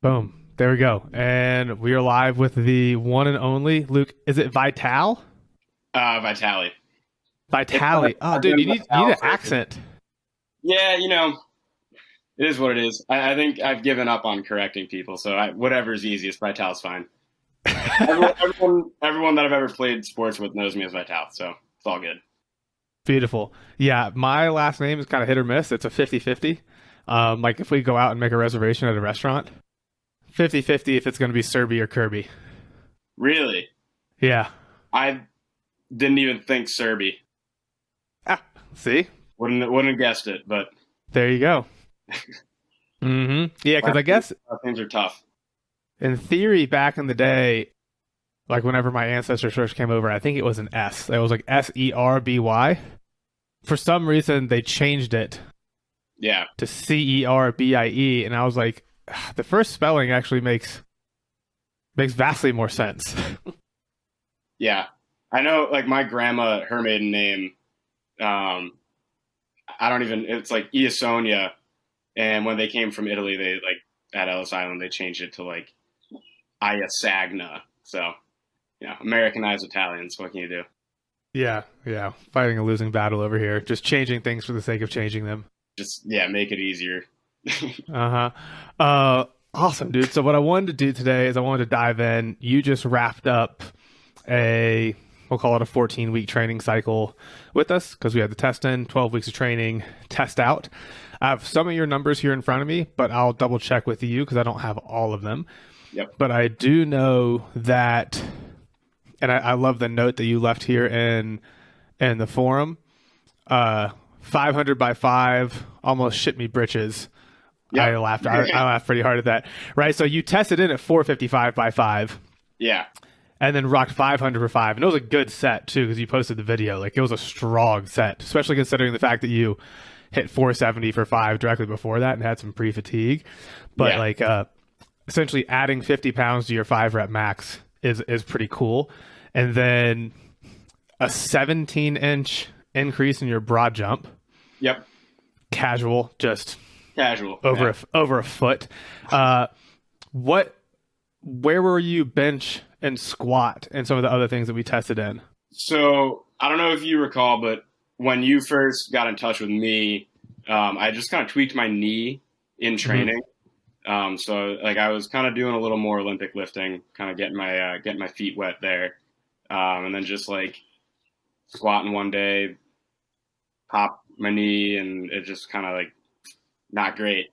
Boom. There we go. And we are live with the one and only Luke. Is it Vitale? Vitale. Vitale. Oh, I've dude, been you need Vitale an accent. Yeah, it is what it is. I think I've given up on correcting people, so whatever's easiest, Vitale's fine. Everyone that I've ever played sports with knows me as Vitale, so it's all good. Beautiful. Yeah, my last name is kind of hit or miss. It's a 50-50. Like if we go out and make a reservation at a restaurant, 50-50 if it's going to be Serby or Kirby. Really? Yeah. I didn't even think Serby. Ah, see? Wouldn't have guessed it, but There you go. Yeah, because I guess things are tough. in theory, back in the day, like whenever my ancestors first came over, I think it was an S. It was like Serby. For some reason, they changed it Yeah. to Cerbie, and I was like, the first spelling actually makes vastly more sense. Yeah. I know, like, my grandma, her maiden name, it's like Iasonia, and when they came from Italy, they, like, at Ellis Island, they changed it to, like, Iasagna. So, Americanized Italians, what can you do? Yeah, fighting a losing battle over here, just changing things for the sake of changing them. Just, yeah, make it easier. Awesome, dude. So what I wanted to do today is I wanted to dive in. You just wrapped up we'll call it a 14-week training cycle with us because we had the test in, 12 weeks of training, test out. I have some of your numbers here in front of me, but I'll double check with you because I don't have all of them. Yep. But I do know that, and I love the note that you left here in the forum. 500 by 5 almost shit me britches. Yep. I laughed pretty hard at that. Right. So you tested in at 455 by 5. Yeah. And then rocked 500 for 5. And it was a good set too, because you posted the video. Like it was a strong set, especially considering the fact that you hit 470 for 5 directly before that and had some pre-fatigue. But essentially adding 50 pounds to your 5 rep max is pretty cool. And then a 17-inch increase in your broad jump. Yep. Casual. Over a foot. Where were you bench and squat and some of the other things that we tested in? So I don't know if you recall, but when you first got in touch with me, I just kind of tweaked my knee in training. So like I was kind of doing a little more Olympic lifting, kind of getting my feet wet there. And then just like squatting one day, pop my knee, and it just kind of like not great.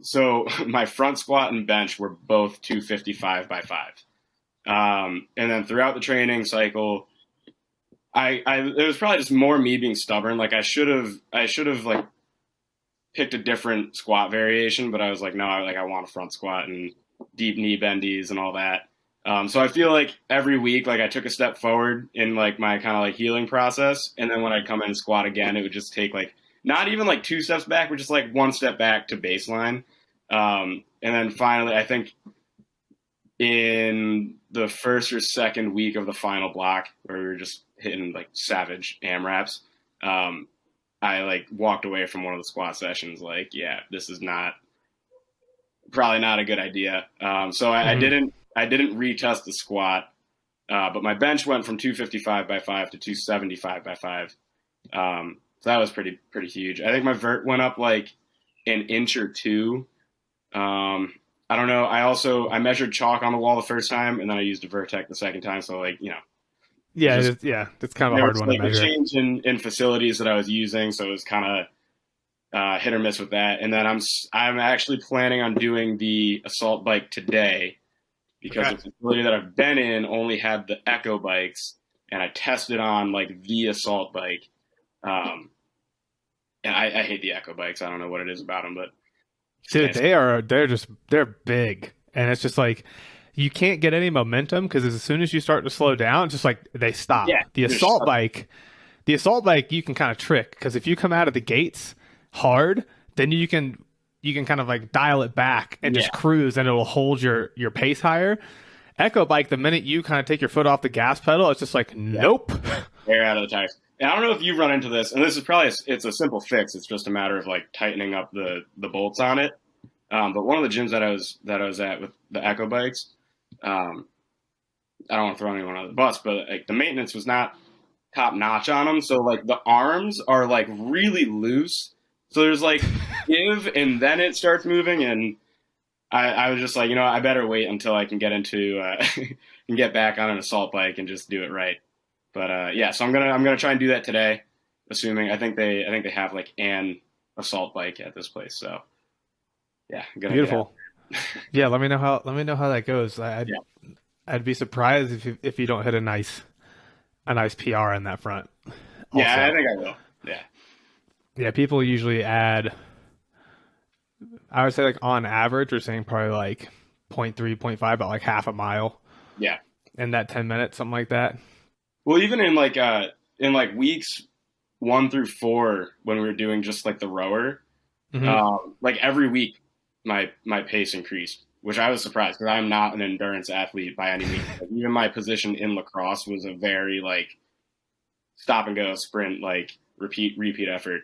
So my front squat and bench were both 255 by 5. And then throughout the training cycle, it was probably just more me being stubborn. Like I should have like picked a different squat variation, but I was like, no, I want a front squat and deep knee bendies and all that. So I feel like every week, like I took a step forward in like my kind of like healing process. And then when I'd come in and squat again, it would just take like, not even like 2 steps back, but just like 1 step back to baseline. And then finally, I think in the first or second week of the final block where we were just hitting like savage AMRAPs, I like walked away from one of the squat sessions like, yeah, this is probably not a good idea. So I didn't retest the squat, but my bench went from 255 by 5 to 275 by 5. So that was pretty huge. I think my vert went up like an inch or 2. I don't know. I measured chalk on the wall the first time, and then I used a Vertec the second time. So like, yeah, it's kind of a hard one to measure. A change in facilities that I was using, so it was kind of hit or miss with that. And then I'm actually planning on doing the assault bike today because the facility that I've been in only had the Echo bikes, and I tested on like the assault bike. And I hate the Echo bikes. I don't know what it is about them, but dude, they're big, and it's just like you can't get any momentum because as soon as you start to slow down, it's just like they stop. Yeah, the assault bike you can kind of trick because if you come out of the gates hard, then you can kind of like dial it back and just cruise, and it'll hold your pace higher. Echo bike, the minute you kind of take your foot off the gas pedal, it's just like nope. They're out of the tires. And I don't know if you've run into this, and this is probably it's a simple fix. It's just a matter of like tightening up the bolts on it. But one of the gyms that I was at with the Echo bikes, um, I don't want to throw anyone under the bus, but like the maintenance was not top notch on them. So like the arms are like really loose. So there's like give and then it starts moving, and I was just like, I better wait until I can get into can get back on an assault bike and just do it right. But yeah, so I'm gonna try and do that today, assuming I think they have like an assault bike at this place. So yeah, I'm gonna get out. Beautiful. Yeah, let me know how that goes. Yeah, I'd be surprised if you don't hit a nice PR in that front. yeah, I Also, think I will. Yeah, yeah, people usually add. I would say like on average, we're saying probably like zero point 0.3, zero point 0.5, about like half a mile yeah. in that 10 minutes, something like that. Well, even in like weeks 1 through 4, when we were doing just like the rower, Hmm. like every week my pace increased, which I was surprised because I'm not an endurance athlete by any means. Like, even my position in lacrosse was a very like stop and go sprint, like repeat effort,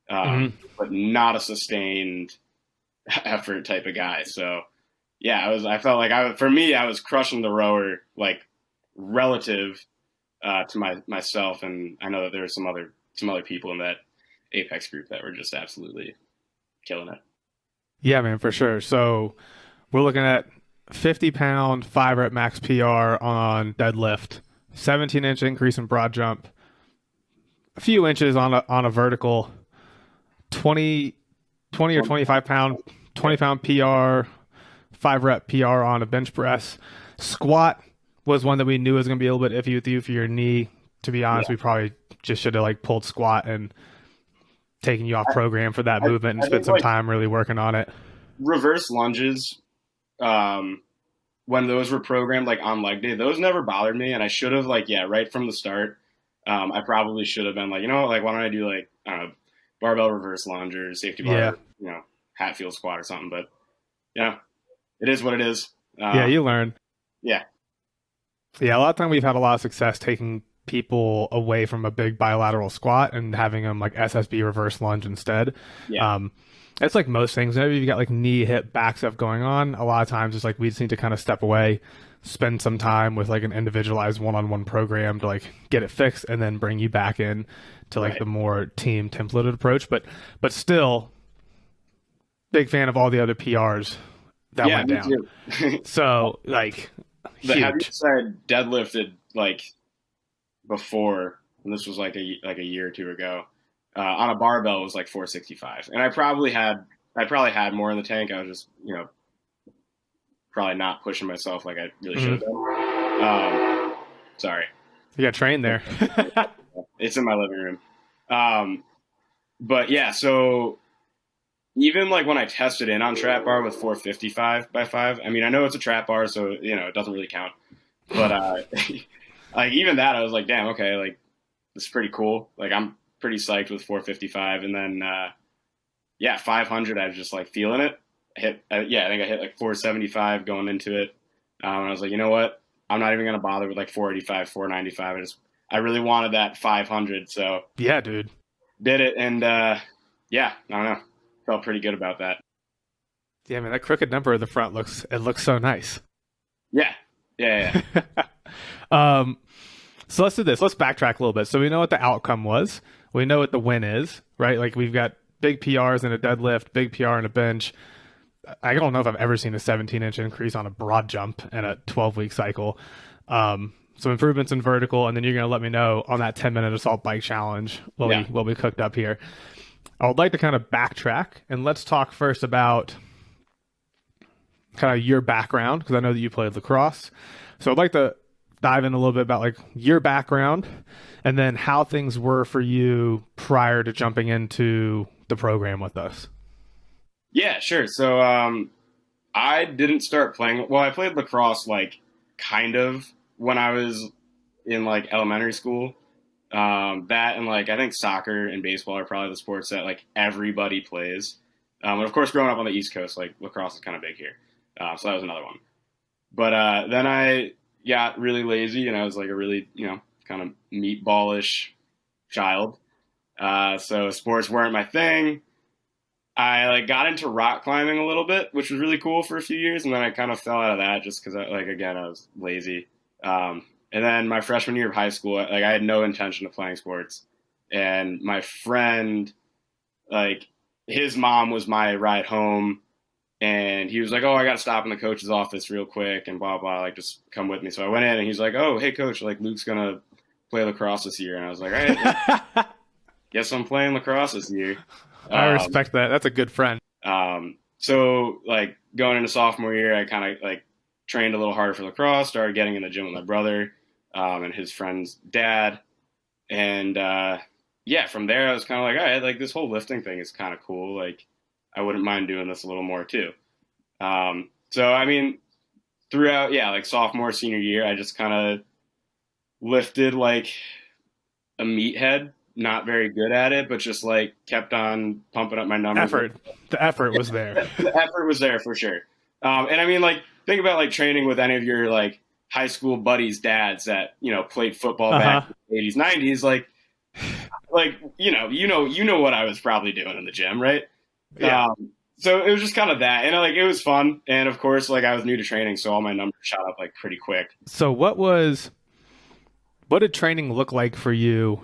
Hmm. but not a sustained effort type of guy. So yeah, I felt like for me I was crushing the rower like relative to myself, and I know that there were some other people in that Apex group that were just absolutely killing it. Yeah, man, for sure. So we're looking at 50-pound, 5 rep max PR on deadlift, 17-inch increase in broad jump, a few inches on a vertical, 20, 20 or 25 pound, Yeah, 20 pound PR, 5 rep PR on a bench press. Squat was one that we knew was going to be a little bit iffy with you for your knee. To be honest, yeah. we probably just should have like pulled squat and taken you off program for that movement and I spent think some like time really working on it. reverse lunges, um, when those were programmed like on leg day, those never bothered me, and I should have like right from the start. I probably should have been like like why don't I do like I don't know barbell reverse lunge or safety Yeah. bar, Hatfield squat or something. But it is what it is. Yeah, Um, you learn. yeah, Yeah, a lot of time we've had a lot of success taking people away from a big bilateral squat and having them like SSB reverse lunge instead. yeah, Um, it's like most things. Maybe you got like knee, hip, back stuff going on. A lot of times it's like we just need to kind of step away, spend some time with like an individualized one-on-one program to like get it fixed, and then bring you back in to like right. the more team templated approach. But still, big fan of all the other PRs that Yeah, went me down. too. So like The heaviest huge. I had deadlifted like before, and this was like a year or two ago, on a barbell was like 465, and I probably had more in the tank. I was just probably not pushing myself like I really should have Mhm. been. Sorry, You got trained there. it's in my living room. Um, but yeah, so even like when I tested in on trap bar with 455 by 5, I mean I know it's a trap bar, so it doesn't really count. But like even that, I was like, damn, okay, like this is pretty cool. Like I'm pretty psyched with 455, and then 500, I was just like feeling it. I think I hit like 475 going into it. And I was like, you know what? I'm not even gonna bother with like 485, 495. I really wanted that 500, so Yeah, dude. did it, and yeah, I don't know, felt pretty good about that. Yeah, man, that crooked number at the front looks so nice. Yeah, yeah, yeah, um, so let's do this. Let's backtrack a little bit. So we know what the outcome was. We know what the win is, right? Like we've got big PRs in a deadlift, big PR in a bench. I don't know if I've ever seen a 17-inch increase on a broad jump in a 12-week cycle. Some improvements in vertical, and then you're going to let me know on that 10-minute assault bike challenge yeah, what we cooked up here. I would like to kind of backtrack and let's talk first about kind of your background because I know that you played lacrosse. So I'd like to dive in a little bit about like your background and then how things were for you prior to jumping into the program with us. yeah. Sure. So I didn't start playing. Well, I played lacrosse like kind of when I was in like elementary school. That and like I think soccer and baseball are probably the sports that like everybody plays. And of course, growing up on the East Coast, like lacrosse is kind of big here, so that was another one. But then I got really lazy, and I was like a really kind of meatballish child. So sports weren't my thing. I like got into rock climbing a little bit, which was really cool for a few years, and then I kind of fell out of that just because, like, again, I was lazy. And then my freshman year of high school, like, I had no intention of playing sports, and my friend, like, his mom was my ride home, and he was like, "Oh, I got to stop in the coach's office real quick," and blah blah, like, just come with me. So I went in, and he's like, "Oh, hey, coach, like, Luke's gonna play lacrosse this year," and I was like, "All right, guess I'm playing lacrosse this year." I Um, respect that. That's a good friend. so like going into sophomore year, I kind of like trained a little harder for lacrosse, started getting in the gym with my brother, and his friend's dad. And, yeah, from there I was kind of like, all right, like this whole lifting thing is kind of cool. Like I wouldn't mind doing this a little more too. So, I mean, throughout, yeah, like sophomore, senior year, I just kind of lifted like a meathead, not very good at it, but just like kept on pumping up my numbers. Effort. The effort was there. The effort was there for sure. And I mean, like, think about like training with any of your like high school buddies' dads that played football back in the 80s, 90s. Like you know what I was probably doing in the gym, right? Yeah. So it was just kind of that, and like it was fun, and of course, like I was new to training, so all my numbers shot up like pretty quick. So what did training look like for you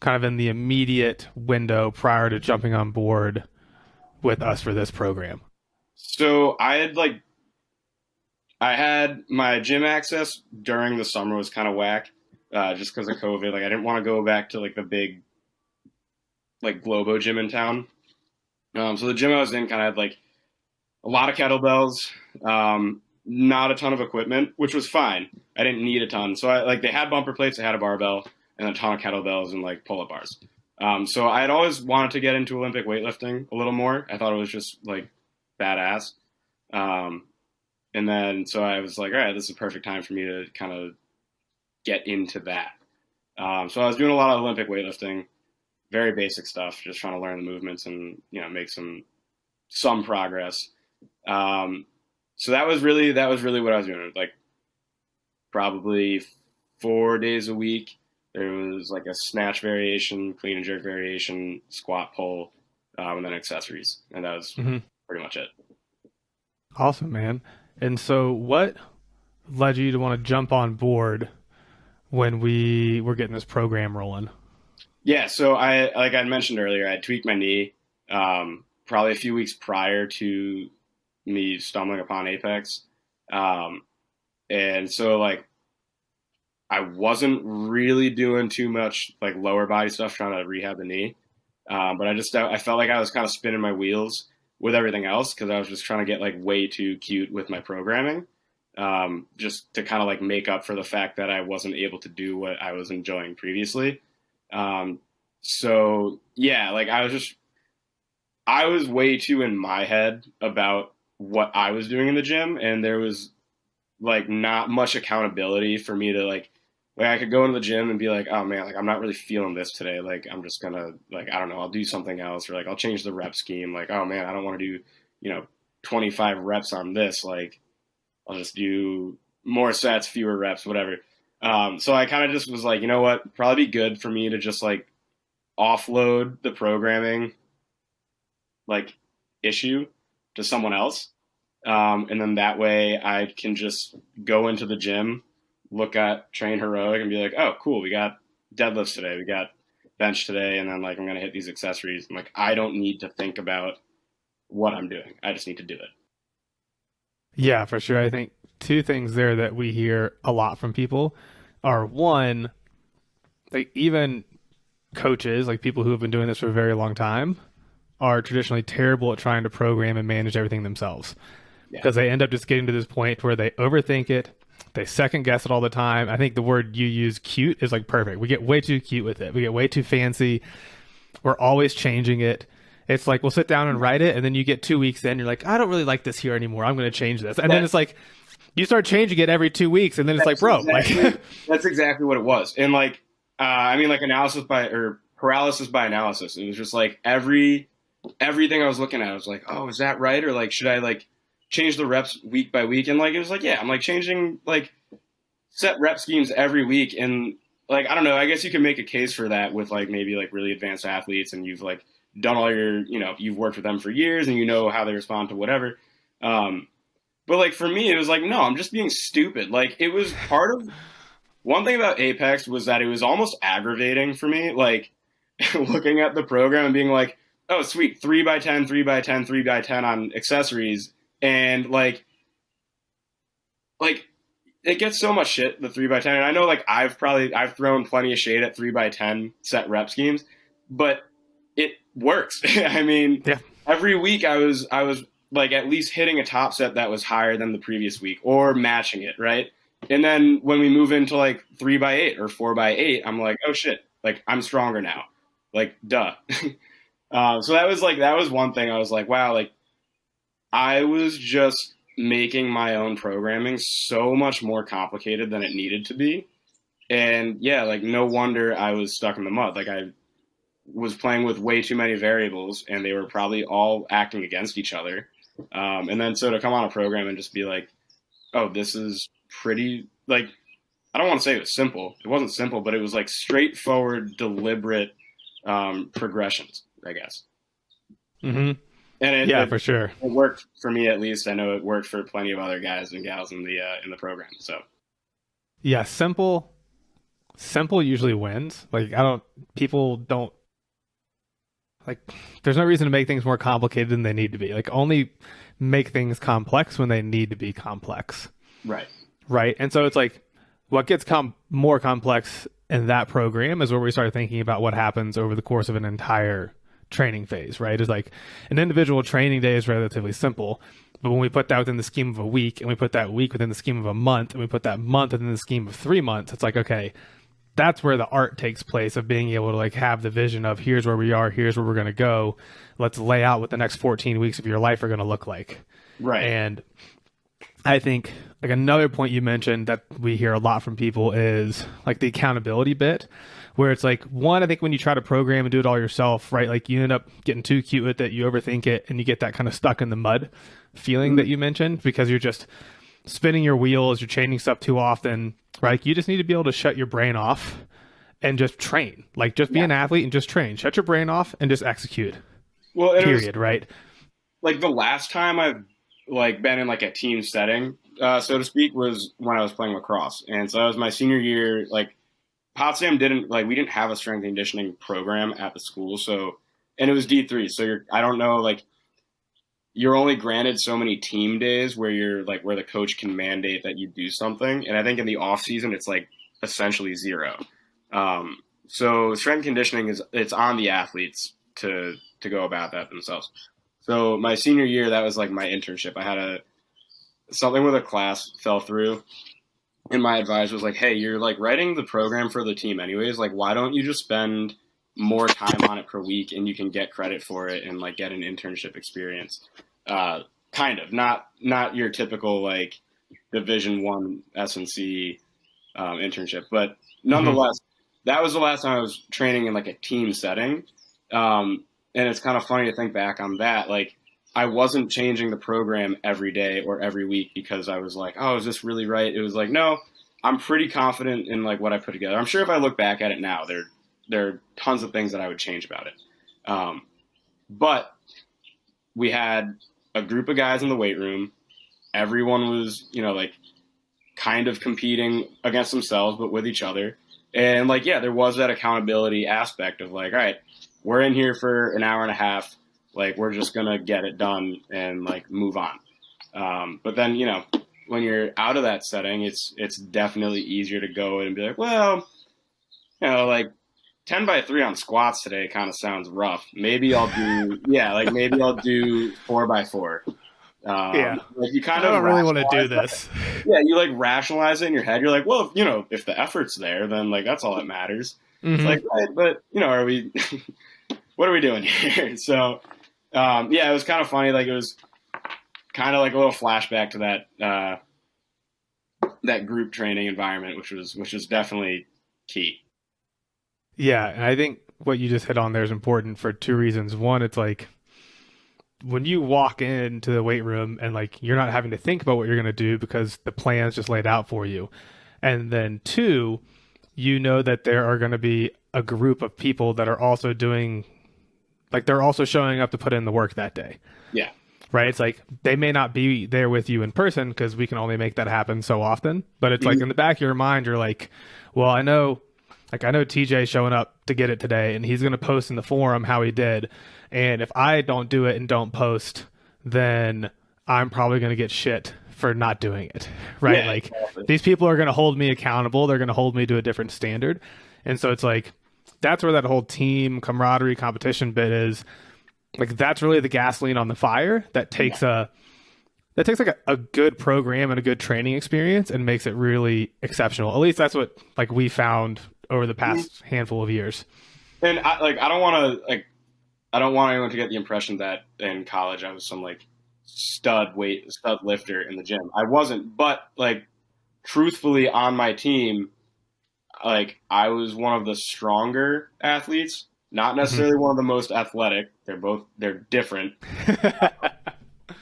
kind of in the immediate window prior to jumping on board with us for this program? So I had my gym access during the summer was kind of whack, just because of COVID. Like I didn't want to go back to like the big like Globo gym in town. So the gym I was in kind of had like a lot of kettlebells, not a ton of equipment, which was fine. I didn't need a ton. So I like they had bumper plates, they had a barbell, and a ton of kettlebells and like pull-up bars. So I had always wanted to get into Olympic weightlifting a little more. I thought it was just like badass. Um, and then so I was like, all right, this is a perfect time for me to kind of get into that. So I was doing a lot of Olympic weightlifting, very basic stuff, just trying to learn the movements and make some progress. So that was really what I was doing. Like probably 4 days a week. There was like a snatch variation, clean and jerk variation, squat pull, and then accessories, and that was Mm-hmm. pretty much it. Awesome, man. And so what led you to want to jump on board when we were getting this program rolling? Yeah, so I like I mentioned earlier, I tweaked my knee probably a few weeks prior to me stumbling upon Apex, um, and so like I wasn't really doing too much like lower body stuff trying to rehab the knee, but I felt like I was kind of spinning my wheels with everything else because I was just trying to get like way too cute with my programming, just to kind of like make up for the fact that I wasn't able to do what I was enjoying previously. Um, so yeah, like I was way too in my head about what I was doing in the gym, and there was like not much accountability for me to like I could go into the gym and be like, oh man, like I'm not really feeling this today. Like I'm just gonna like I don't know, I'll do something else, or like I'll change the rep scheme. Like oh man, I don't want to do 25 reps on this. Like I'll just do more sets, fewer reps, whatever. So I kind of just was like, you know what, probably be good for me to just like offload the programming like issue to someone else. And then that way I can just go into the gym, look at Train Heroic and be like, oh, cool, we got deadlifts today, we got bench today, and then like I'm going to hit these accessories. I'm like, I don't need to think about what I'm doing. I just need to do it. Yeah, for sure. I think two things there that we hear a lot from people are one, like even coaches, like people who have been doing this for a very long time, are traditionally terrible at trying to program and manage everything themselves Yeah. because they end up just getting to this point where they overthink it. They second guess it all the time. I think the word you use, cute, is like perfect. We get way too cute with it. We get way too fancy. We're always changing it. It's like we'll sit down and write it, and then you get 2 weeks in, you're like, I don't really like this here anymore. I'm going to change this. And then it's like you start changing it every 2 weeks, and then it's like, bro, like That's exactly what it was. And like, I mean, like paralysis by analysis. It was just like everything I was looking at, I was like, oh, is that right? Or like, should I like change the reps week by week? And like, it was like, yeah, I'm like changing like set rep schemes every week. And like, I don't know, I guess you can make a case for that with like maybe like really advanced athletes and you've like done all your, you've worked with them for years and you know how they respond to whatever. But like for me, it was like, no, I'm just being stupid. Like it was part of one thing about Apex was that it was almost aggravating for me. Like looking at the program and being like, oh, sweet, 3x10, 3x10, 3x10 on accessories. And like it gets so much shit, the 3x10. And I know like I've thrown plenty of shade at 3x10 set rep schemes, but it works. I mean, Yeah. every week I was like at least hitting a top set that was higher than the previous week or matching it, right? And then when we move into like 3x8 or 4x8, I'm like, oh shit, like I'm stronger now. Like, duh. So that was one thing I was like, wow, like I was just making my own programming so much more complicated than it needed to be. And yeah, like no wonder I was stuck in the mud. Like I was playing with way too many variables and they were probably all acting against each other. And then so to come on a program and just be like, oh, this is pretty, like, I don't want to say it was simple. It wasn't simple, but it was like straightforward, deliberate progressions, I guess. Mm-hmm. And yeah, for sure. It worked for me at least. I know it worked for plenty of other guys and gals in the program. So yeah, simple usually wins. Like people don't like. There's no reason to make things more complicated than they need to be. Like only make things complex when they need to be complex. Right. And so it's like what gets more complex in that program is where we start thinking about what happens over the course of an entire training phase, right? Is like an individual training day is relatively simple, but when we put that within the scheme of a week and we put that week within the scheme of a month and we put that month within the scheme of 3 months, it's like, okay, that's where the art takes place of being able to like have the vision of here's where we are, here's where we're going to go. Let's lay out what the next 14 weeks of your life are going to look like. Right. And I think like another point you mentioned that we hear a lot from people is like the accountability bit, where it's like, one, I think when you try to program and do it all yourself, right, like you end up getting too cute with it, you overthink it, and you get that kind of stuck in the mud feeling that you mentioned because you're just spinning your wheels, you're changing stuff too often, right? You just need to be able to shut your brain off and just train. Like just be an athlete and just train. Shut your brain off and just execute. Well, period, right? Like the last time I've like been in like a team setting, so to speak, was when I was playing lacrosse. And so that was my senior year. Like Potsdam we didn't have a strength and conditioning program at the school. So, and it was D3. So I don't know, like you're only granted so many team days where you're like, where the coach can mandate that you do something. And I think in the off season, it's like essentially zero. So strength and conditioning it's on the athletes to go about that themselves. So my senior year, that was like my internship. I had something with a class fell through, and my advisor was like, hey, you're like writing the program for the team anyways. Like, why don't you just spend more time on it per week and you can get credit for it and like get an internship experience? Kind of not your typical like Division I S&C internship, but nonetheless, that was the last time I was training in like a team setting. And it's kind of funny to think back on that. Like I wasn't changing the program every day or every week because I was like, oh, is this really right? It was like, no, I'm pretty confident in like what I put together. I'm sure if I look back at it now, there are tons of things that I would change about it. But we had a group of guys in the weight room. Everyone was, like kind of competing against themselves, but with each other. And like, yeah, there was that accountability aspect of like, all right, we're in here for an hour and a half. Like, we're just going to get it done and like move on. But then, when you're out of that setting, it's definitely easier to go in and be like, well, like 10x3 on squats today kind of sounds rough. Maybe I'll do, maybe I'll do 4x4. Like you kind I of don't really want to do this. Yeah, you like rationalize it in your head. You're like, well, if the effort's there, then like that's all that matters. It's like, right, but are we? What are we doing here? So, it was kind of funny. Like it was kind of like a little flashback to that group training environment, which was definitely key. Yeah, and I think what you just hit on there is important for two reasons. One, it's like when you walk into the weight room and like you're not having to think about what you're going to do because the plan's just laid out for you. And then two, you know that there are going to be a group of people that are also doing like they're also showing up to put in the work that day. Yeah. Right? It's like they may not be there with you in person because we can only make that happen so often. But it's like Mhm. in the back of your mind, you're like, well, I know TJ showing up to get it today, and he's going to post in the forum how he did. And if I don't do it and don't post, then I'm probably going to get shit for not doing it. Right? Yeah, Like exactly. these people are going to hold me accountable. They're going to hold me to a different standard. And so it's like, that's where that whole team camaraderie competition bit is. Like that's really the gasoline on the fire that Yeah. takes like a good program and a good training experience and makes it really exceptional. At least that's what like we found over the Mhm. past handful of years. And I don't want anyone to get the impression that in college I was some like stud lifter in the gym. I wasn't, but like truthfully on my team, like I was one of the stronger athletes, not Mhm. necessarily one of the most athletic. They're different.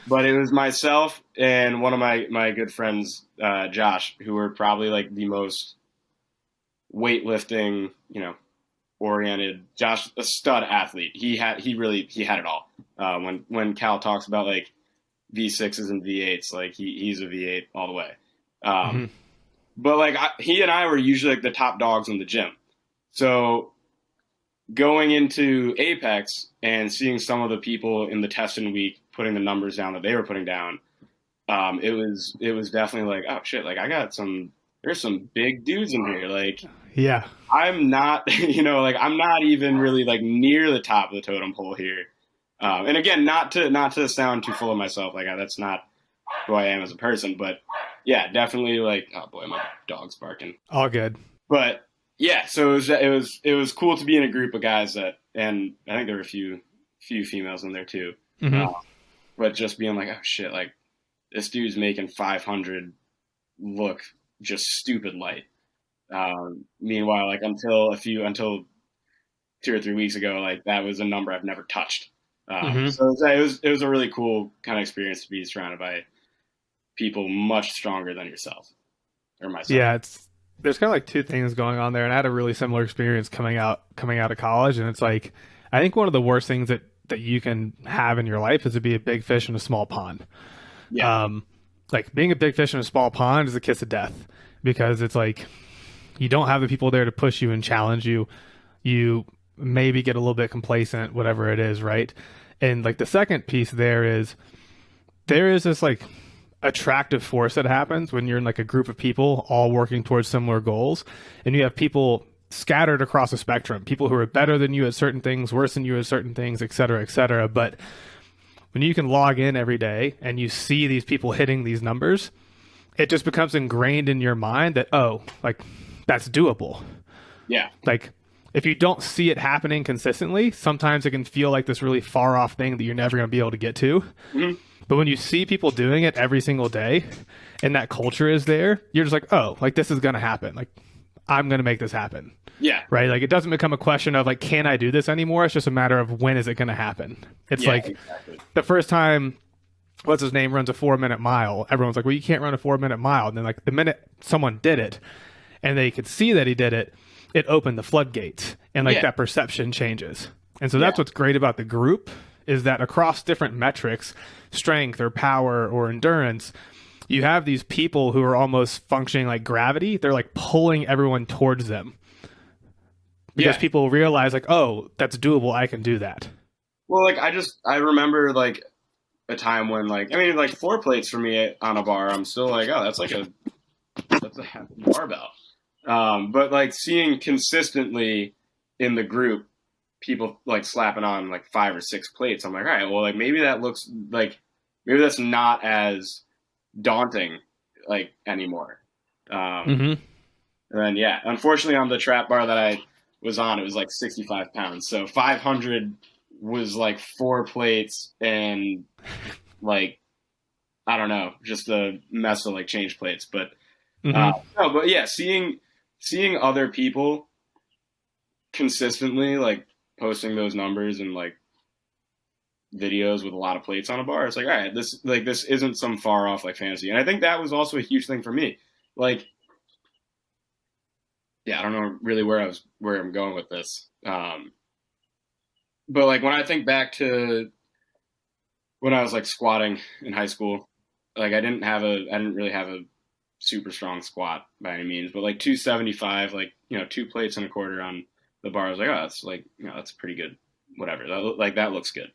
But it was myself and one of my good friends, Josh, who were probably like the most weightlifting, oriented. Josh, a stud athlete. He had it all. When Cal talks about like V6s and V8s, like he's a V8 all the way. Um, Mhm. but like he and I were usually like the top dogs in the gym. So going into Apex and seeing some of the people in the testing week putting the numbers down that they were putting down, it was definitely like, oh shit, like there's some big dudes in here. Like Yeah. I'm not, like I'm not even really like near the top of the totem pole here. And again, not to sound too full of myself, like that's not who I am as a person, but yeah, definitely like, oh boy, my dog's barking. All good. But yeah, so it was cool to be in a group of guys and I think there were a few females in there too. Uh, Mhm. but just being like, oh shit, like this dude's making 500 look just stupid light. Meanwhile, like until 2 or 3 weeks ago, like that was a number I've never touched. Mhm. So it was a really cool kind of experience to be surrounded by people much stronger than yourself or myself. Yeah, there's kind of like two things going on there, and I had a really similar experience coming out of college, and it's like I think one of the worst things that you can have in your life is to be a big fish in a small pond. Yeah, Um, like being a big fish in a small pond is a kiss of death because it's like you don't have the people there to push you and challenge you. You maybe get a little bit complacent, whatever it is, right? And like the second piece there is this like attractive force that happens when you're in like a group of people all working towards similar goals, and you have people scattered across a spectrum, people who are better than you at certain things, worse than you at certain things, et cetera, et cetera. But when you can log in every day and you see these people hitting these numbers, it just becomes ingrained in your mind that, oh, like that's doable. yeah, Like if you don't see it happening consistently, sometimes it can feel like this really far off thing that you're never going to be able to get to. hmm But when you see people doing it every single day and that culture is there, you're just like, oh, like this is going to happen. Like I'm going to make this happen. yeah, Right? Like it doesn't become a question of like, can I do this anymore? It's just a matter of when is it going to happen? It's yeah, like exactly. the first time what's his name runs a 4 minute mile, everyone's like, well, you can't run a 4 minute mile. And then like the minute someone did it and they could see that he did it, it opened the floodgates and like Yeah, that perception changes. And so yeah, that's what's great about the group is that across different metrics, strength or power or endurance, you have these people who are almost functioning like gravity. They're like pulling everyone towards them because yeah. people realize like, oh, that's doable. I can do that. Well, like I remember like a time when like I mean like floor plates for me on a bar, I'm still like, oh, that's a barbell. But like seeing consistently in the group people like slapping on like 5 or 6 plates, I'm like, all right, well, like maybe that looks like maybe that's not as daunting like anymore. Mm-hmm. And then yeah, unfortunately on the trap bar that I was on, it was like 65 pounds, so 500 was like 4 plates and like I don't know, just a mess of like change plates, but. Mm-hmm. No, but yeah, seeing other people consistently like posting those numbers and like videos with a lot of plates on a bar, it's like, all right, this isn't some far off like fantasy. And I think that was also a huge thing for me. Like, yeah, I don't know really where I'm going with this. but like when I think back to when I was like squatting in high school, like I didn't really have a super strong squat by any means, but like 275, like, 2 plates and a quarter on the bar. I was like, oh, that's like, that's pretty good. Whatever. That looks good.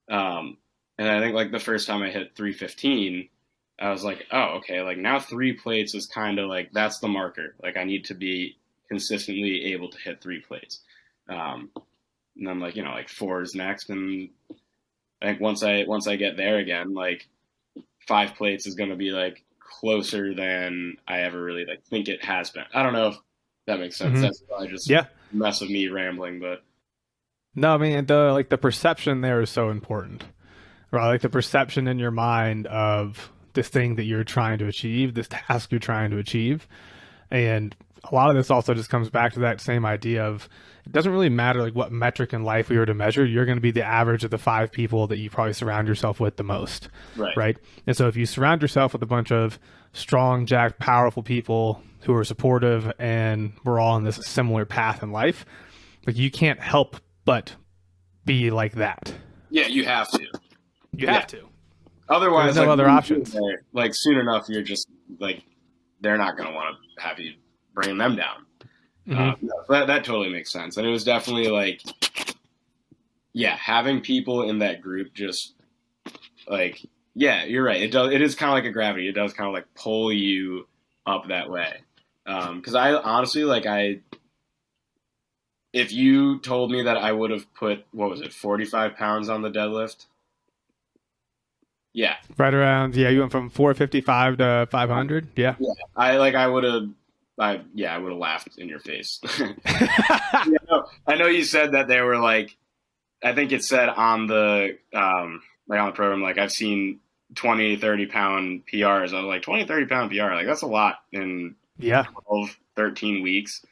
And I think like the first time I hit 315, I was like, oh, okay, like now 3 plates is kind of like, that's the marker. Like I need to be consistently able to hit 3 plates. And then like, like 4 is next. And I think once I get there again, like 5 plates is going to be like closer than I ever really like think it has been. I don't know if that makes sense. Mm-hmm. That's probably just Yeah. mess of me rambling, but No, I mean the perception there is so important, right? Like the perception in your mind of this thing that you're trying to achieve, this task you're trying to achieve, and a lot of this also just comes back to that same idea of it doesn't really matter like what metric in life we were to measure. You're going to be the average of the 5 people that you probably surround yourself with the most, right. right? And so if you surround yourself with a bunch of strong, jacked, powerful people who are supportive and we're all on this similar path in life, like you can't help but be like that. Yeah, you have to. You have to. Otherwise, there's no other options. There, like soon enough, you're just like they're not going to want to have you bringing them down. Mm-hmm. That totally makes sense, and it was definitely like, yeah, having people in that group just like, yeah, you're right. It is kind of like a gravity. It does kind of like pull you up that way. Because I honestly if you told me that I would have put, what was it, 45 pounds on the deadlift. Yeah. Right around, yeah, you went from 455 to 500. Yeah. Yeah. I would have laughed in your face. I know you said that they were like, I think it said on the on the program, like I've seen 20, 30 pound PRs. I was like, 20, 30 pound PR, like that's a lot in 12, 13 weeks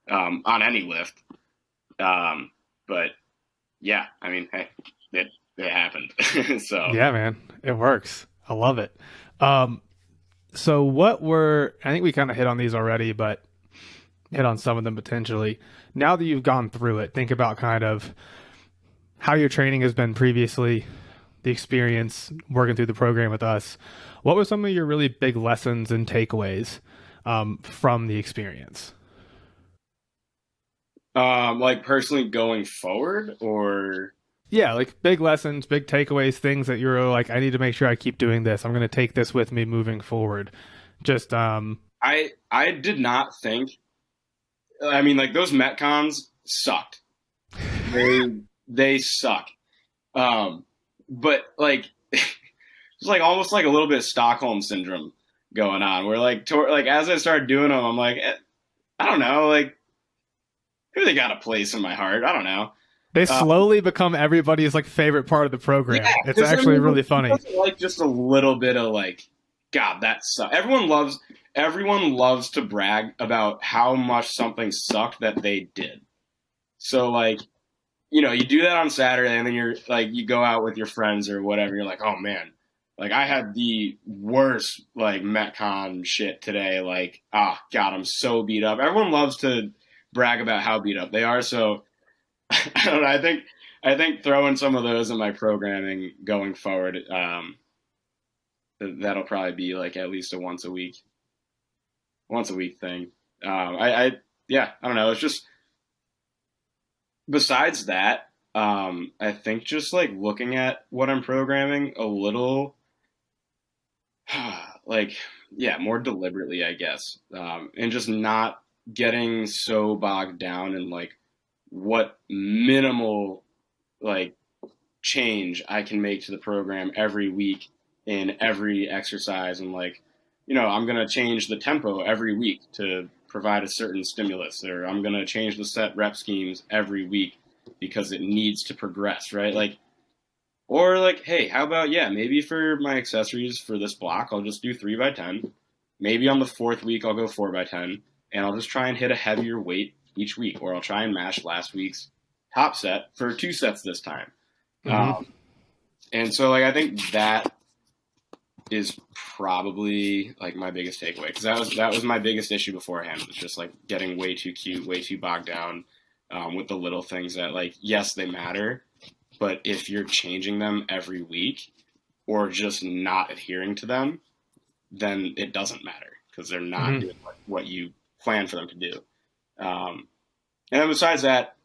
on any lift. But yeah, I mean, hey, it happened. So yeah, man, it works. I love it. So I think we kind of hit on these already, but hit on some of them potentially. Now that you've gone through it, think about kind of how your training has been previously, the experience working through the program with us. What were some of your really big lessons and takeaways from the experience? Like personally going forward, or yeah, like big lessons, big takeaways, things that you're like, I need to make sure I keep doing this. I'm going to take this with me moving forward. Just I did not think. I mean, like those Metcons sucked. They suck. But like it's like almost like a little bit of Stockholm syndrome going on. Where like as I started doing them, I'm like, I don't know, like maybe they got a place in my heart. I don't know. They slowly become everybody's like favorite part of the program. Yeah, it's actually really funny. Like just a little bit of like, God, that sucks. Everyone loves to brag about how much something sucked that they did. So like, you do that on Saturday and then you're like, you go out with your friends or whatever. You're like, oh man, like I had the worst like Metcon shit today. Like, God, I'm so beat up. Everyone loves to brag about how beat up they are. So I don't know. I think throwing some of those in my programming going forward, that'll probably be like at least a once a week thing. I don't know. It's just besides that, I think just like looking at what I'm programming a little, like, yeah, more deliberately, I guess, and just not getting so bogged down in like what minimal like change I can make to the program every week in every exercise. And like, I'm going to change the tempo every week to provide a certain stimulus, or I'm going to change the set rep schemes every week because it needs to progress, right? Like, or like, hey, how about, maybe for my accessories for this block, I'll just do 3x10. Maybe on the 4th week, I'll go 4x10 and I'll just try and hit a heavier weight each week, or I'll try and match last week's top set for 2 sets this time. Mm-hmm. And so like, I think that is probably like my biggest takeaway, because that was my biggest issue beforehand. It was just like getting way too cute, way too bogged down with the little things that like, yes, they matter, but if you're changing them every week or just not adhering to them, then it doesn't matter because they're not doing what you plan for them to do. And then besides that,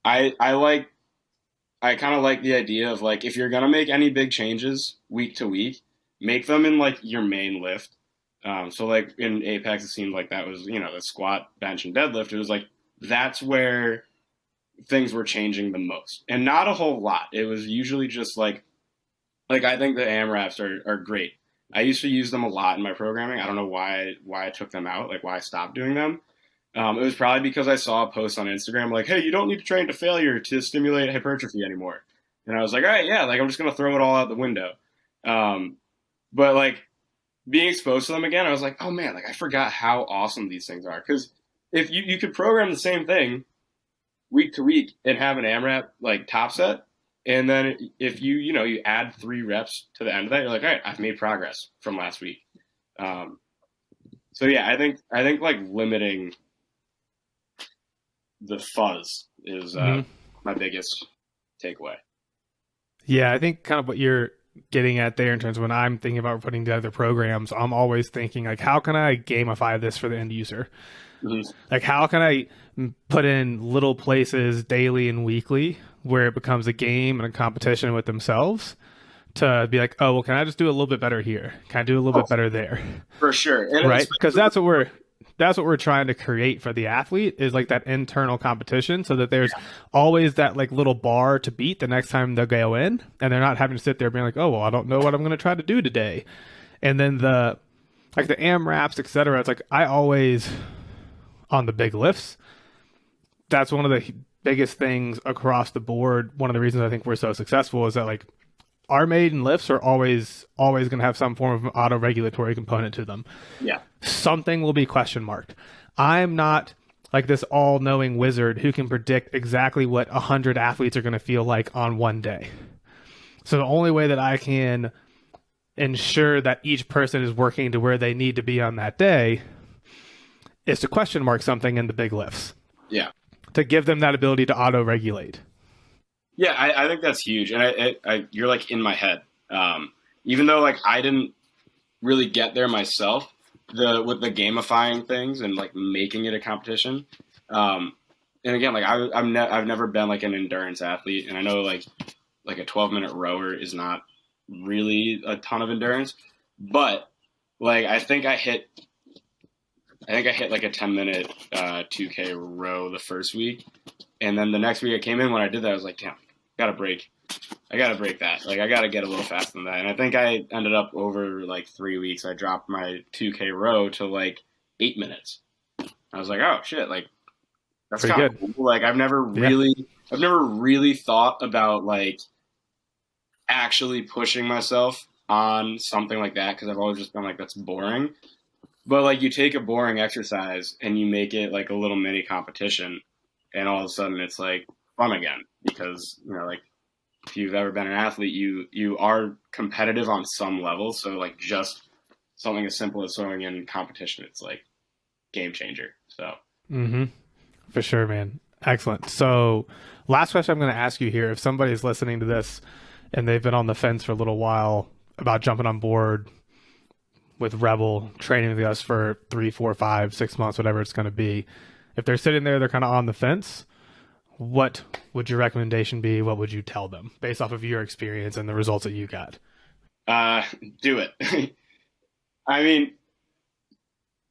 I kind of like the idea of like, if you're going to make any big changes week to week, make them in like your main lift. So like in Apex, it seemed like that was, the squat, bench, and deadlift. It was like, that's where things were changing the most, and not a whole lot. It was usually just like I think the AMRAPs are great. I used to use them a lot in my programming. I don't know why I took them out, like why I stopped doing them. It was probably because I saw a post on Instagram like, hey, you don't need to train to failure to stimulate hypertrophy anymore. And I was like, all right, yeah, like I'm just going to throw it all out the window. But like being exposed to them again, I was like, oh man, like I forgot how awesome these things are. Because if you could program the same thing week to week and have an AMRAP like top set, and then if you add 3 reps to the end of that, you're like, all right, I've made progress from last week. So yeah, I think like limiting the fuzz is my biggest takeaway. Yeah, I think kind of what you're getting at there in terms of when I'm thinking about putting together programs, I'm always thinking like, how can I gamify this for the end user? Like, how can I put in little places daily and weekly where it becomes a game and a competition with themselves to be like, oh, well, can I just do a little bit better here? Can I do a little bit better there? For sure. And right? Because that's what we're trying to create for the athlete, is like that internal competition, so that there's always that like little bar to beat the next time they'll go in, and they're not having to sit there being like, oh, well, I don't know what I'm going to try to do today. And then the AMRAPs, etc. It's like, I always, on the big lifts, that's one of the biggest things across the board. One of the reasons I think we're so successful is that like our maiden lifts are always going to have some form of auto-regulatory component to them. Yeah. Something will be question marked. I'm not like this all-knowing wizard who can predict exactly what 100 athletes are going to feel like on one day. So the only way that I can ensure that each person is working to where they need to be on that day is to question mark something in the big lifts. Yeah. To give them that ability to auto-regulate. Yeah, I think that's huge. And you're like in my head. Even though like I didn't really get there myself, with the gamifying things and like making it a competition. And again, like I've never been like an endurance athlete, and I know like a 12-minute rower is not really a ton of endurance, but like I think I hit like a 10-minute 2K row the first week, and then the next week I came in, when I did that, I was like, damn, I gotta break that. Like I gotta get a little faster than that. And I think I ended up over like 3 weeks, I dropped my 2K row to like 8 minutes. I was like, oh shit, like that's kind of cool. Like I've never really thought about like actually pushing myself on something like that, because I've always just been like, that's boring. But like you take a boring exercise and you make it like a little mini competition, and all of a sudden it's like fun again, because like if you've ever been an athlete, you are competitive on some level. So like just something as simple as throwing in competition, it's like game changer. So for sure, man. Excellent. So last question I'm going to ask you here: if somebody's listening to this and they've been on the fence for a little while about jumping on board with Rebel, training with us for 3, 4, 5, 6 months, whatever it's going to be, if they're sitting there, they're kind of on the fence, what would your recommendation be? What would you tell them based off of your experience and the results that you got? Do it. I mean,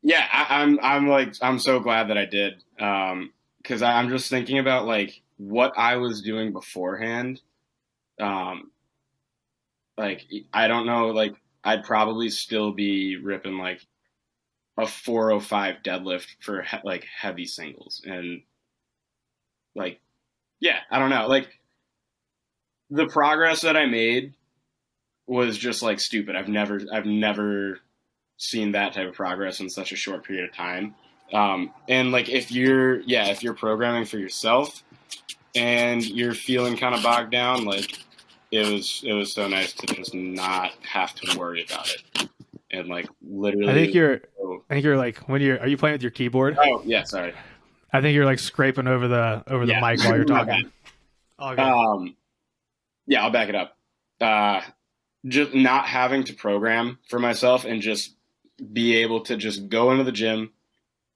yeah, I'm so glad that I did. Cause I'm just thinking about like what I was doing beforehand. Like, I don't know, like I'd probably still be ripping like a 405 deadlift for like heavy singles. And like, yeah, I don't know. Like the progress that I made was just like stupid. I've never seen that type of progress in such a short period of time. And like, if you're programming for yourself and you're feeling kind of bogged down, like it was so nice to just not have to worry about it. And like literally, I think you're like, are you playing with your keyboard? Oh yeah, sorry. I think you're like scraping over the mic while you're talking. All good. Yeah, I'll back it up. Just not having to program for myself and just be able to just go into the gym,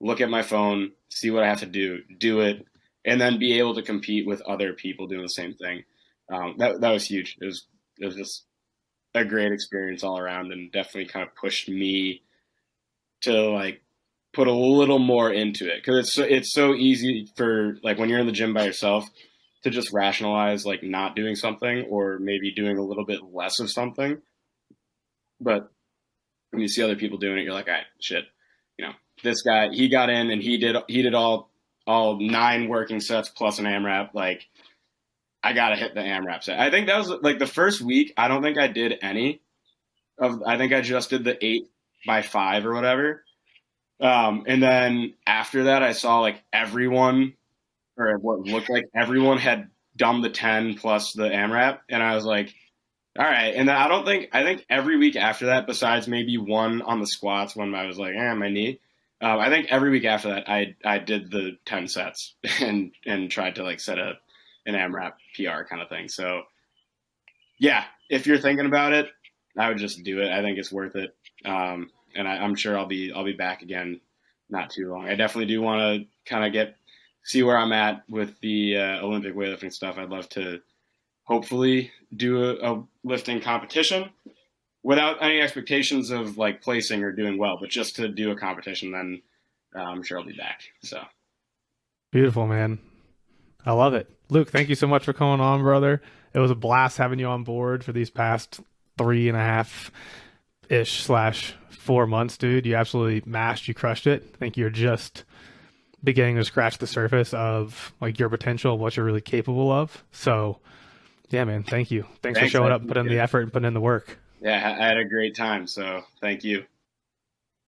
look at my phone, see what I have to do it, and then be able to compete with other people doing the same thing. That was huge. It was just a great experience all around, and definitely kind of pushed me to like put a little more into it, because it's so easy for like when you're in the gym by yourself to just rationalize like not doing something or maybe doing a little bit less of something. But when you see other people doing it, you're like, all right, shit, you know, this guy, he got in and he did all 9 working sets plus an AMRAP. Like, I gotta hit the AMRAP set. I think that was like the first week. I don't think I did any of. I think I just did the 8x5 or whatever. And then after that, I saw like everyone, or what looked like everyone, had done the 10 plus the AMRAP, and I was like, all right. And then I think every week after that, besides maybe one on the squats when I was like, my knee, I think every week after that, I did the 10 sets and tried to like set an AMRAP PR kind of thing. So yeah, if you're thinking about it, I would just do it. I think it's worth it. And I'm sure I'll be back again not too long. I definitely do want to kind of see where I'm at with the Olympic weightlifting stuff. I'd love to hopefully do a lifting competition without any expectations of like placing or doing well, but just to do a competition. Then I'm sure I'll be back. So Beautiful, man. I love it. Luke, thank you so much for coming on, brother. It was a blast having you on board for these past 3.5-ish/4 months, dude. You absolutely mashed. You crushed it. I think you're just beginning to scratch the surface of like your potential, what you're really capable of. So yeah, man, thank you. Thanks for showing up, putting in the effort and putting in the work. Yeah, I had a great time. So thank you.